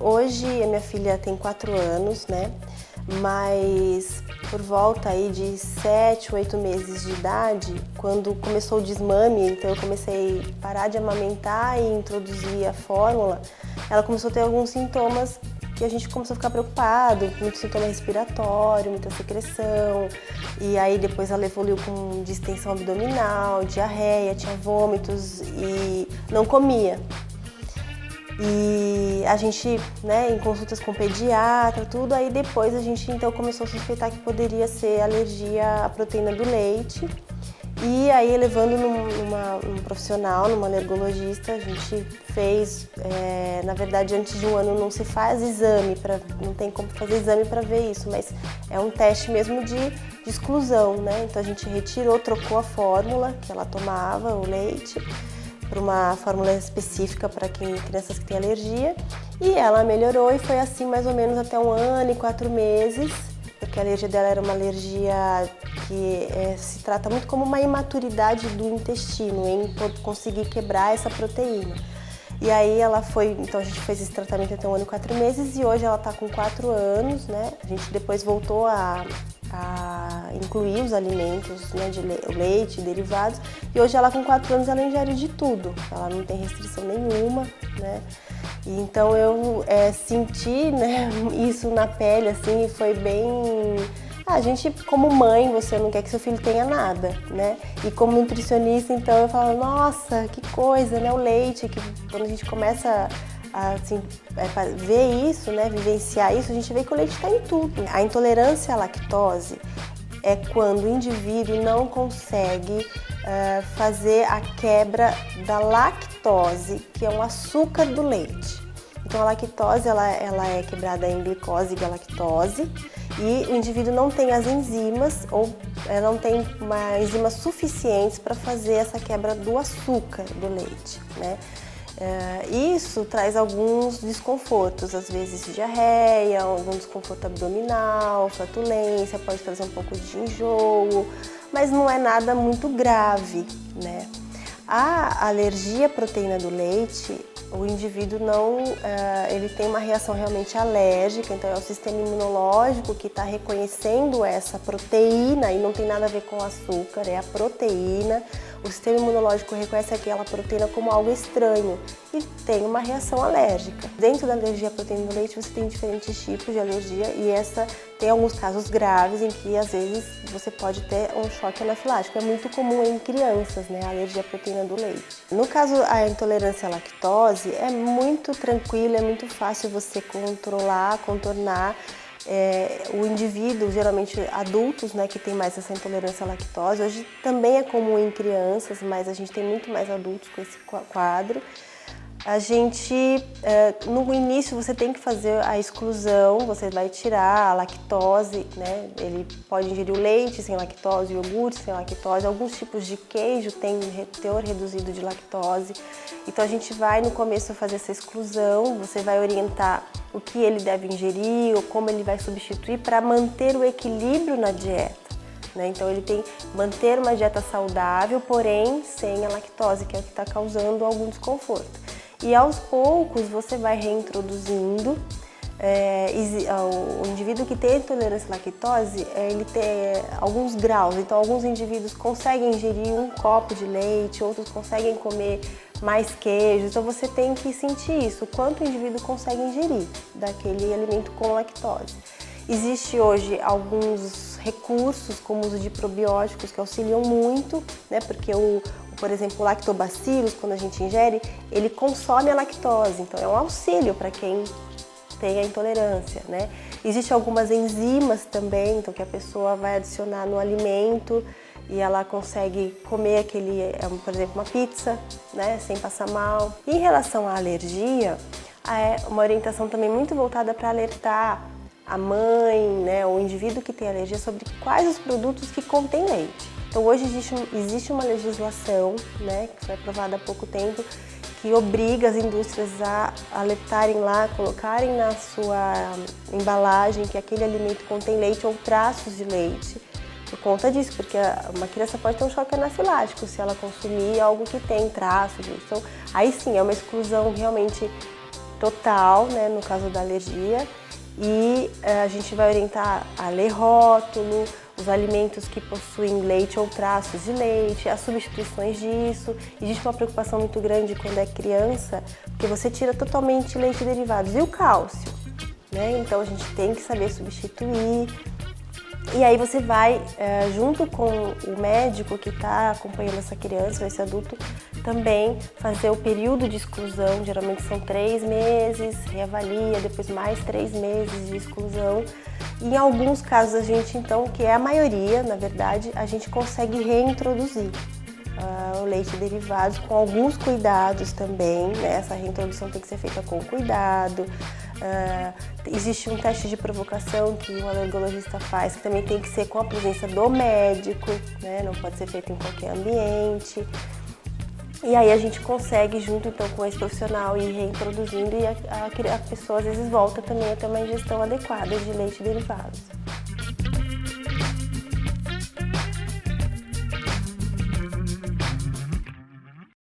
Hoje a minha filha tem 4 anos, né? Mas por volta aí de 7, 8 meses de idade, quando começou o desmame, então eu comecei a parar de amamentar e introduzir a fórmula, ela começou a ter alguns sintomas que a gente começou a ficar preocupado, muito sintoma respiratório, muita secreção, e aí depois ela evoluiu com distensão abdominal, diarreia, tinha vômitos e não comia. E a gente, né, em consultas com pediatra, tudo, aí depois a gente então começou a suspeitar que poderia ser alergia à proteína do leite. E aí, levando num profissional, numa alergologista, a gente fez, na verdade, antes de um ano não se faz exame, não tem como fazer exame para ver isso, mas é um teste mesmo de exclusão, né? Então a gente retirou, trocou a fórmula que ela tomava, o leite, para uma fórmula específica para crianças que têm alergia, e ela melhorou e foi assim mais ou menos até 1 ano e 4 meses, porque a alergia dela era uma alergia que se trata muito como uma imaturidade do intestino, em conseguir quebrar essa proteína. E aí então a gente fez esse tratamento até 1 ano e 4 meses e hoje ela está com 4 anos, né? A gente depois voltou a incluir os alimentos, né, o leite, derivados, e hoje ela com 4 anos ela ingere de tudo, ela não tem restrição nenhuma, né? E então eu senti, né, isso na pele, assim, e foi bem... A gente, como mãe, você não quer que seu filho tenha nada, né? E como nutricionista, então eu falo, nossa, que coisa, né? O leite, que quando a gente começa assim, ver isso, né, vivenciar isso, a gente vê que o leite está em tudo. A intolerância à lactose é quando o indivíduo não consegue fazer a quebra da lactose, que é um açúcar do leite. Então a lactose ela é quebrada em glicose e galactose e o indivíduo não tem as enzimas ou não tem enzimas suficientes para fazer essa quebra do açúcar do leite, né? Isso traz alguns desconfortos, às vezes diarreia, algum desconforto abdominal, flatulência, pode trazer um pouco de enjoo, mas não é nada muito grave, né? A alergia à proteína do leite, o indivíduo ele tem uma reação realmente alérgica, então é o sistema imunológico que está reconhecendo essa proteína e não tem nada a ver com açúcar, é a proteína. O sistema imunológico reconhece aquela proteína como algo estranho e tem uma reação alérgica. Dentro da alergia à proteína do leite você tem diferentes tipos de alergia e essa tem alguns casos graves em que às vezes você pode ter um choque anafilático. É muito comum em crianças, né, a alergia à proteína do leite. No caso, a intolerância à lactose é muito tranquila, é muito fácil você contornar. O indivíduo, geralmente adultos, né, que tem mais essa intolerância à lactose, hoje também é comum em crianças, mas a gente tem muito mais adultos com esse quadro. A gente, no início você tem que fazer a exclusão, você vai tirar a lactose, né? Ele pode ingerir o leite sem lactose, o iogurte sem lactose, alguns tipos de queijo têm teor reduzido de lactose. Então a gente vai no começo fazer essa exclusão, você vai orientar o que ele deve ingerir ou como ele vai substituir para manter o equilíbrio na dieta, né? Então ele tem que manter uma dieta saudável, porém sem a lactose, que é o que está causando algum desconforto. E aos poucos você vai reintroduzindo. O indivíduo que tem intolerância à lactose, ele tem alguns graus. Então alguns indivíduos conseguem ingerir 1 copo de leite, outros conseguem comer mais queijo. Então você tem que sentir isso, o quanto o indivíduo consegue ingerir daquele alimento com lactose. Existe hoje alguns recursos, como o uso de probióticos, que auxiliam muito, né? Porque por exemplo, o lactobacillus, quando a gente ingere, ele consome a lactose, então é um auxílio para quem tem a intolerância, né? Existem algumas enzimas também, então que a pessoa vai adicionar no alimento e ela consegue comer por exemplo, uma pizza, né, sem passar mal. Em relação à alergia, é uma orientação também muito voltada para alertar a mãe, né, o indivíduo que tem alergia sobre quais os produtos que contêm leite. Então hoje existe uma legislação, né, que foi aprovada há pouco tempo, que obriga as indústrias a alertarem lá, colocarem na sua embalagem que aquele alimento contém leite ou traços de leite, por conta disso, porque uma criança pode ter um choque anafilático se ela consumir algo que tem traços de leite. Então, aí sim, é uma exclusão realmente total, né, no caso da alergia, e a gente vai orientar a ler rótulo, os alimentos que possuem leite ou traços de leite, as substituições disso. Existe uma preocupação muito grande quando é criança, porque você tira totalmente leite e derivados e o cálcio, né? Então a gente tem que saber substituir. E aí você vai, junto com o médico que está acompanhando essa criança, esse adulto, também fazer o período de exclusão, geralmente são 3 meses, reavalia, depois mais 3 meses de exclusão. E em alguns casos a gente, então, que é a maioria, na verdade, a gente consegue reintroduzir o leite e derivados com alguns cuidados também, né? Essa reintrodução tem que ser feita com cuidado. Existe um teste de provocação que o alergologista faz, que também tem que ser com a presença do médico, né? Não pode ser feito em qualquer ambiente. E aí a gente consegue, junto então com esse profissional, ir reintroduzindo e a pessoa às vezes volta também a ter uma ingestão adequada de leite e derivados.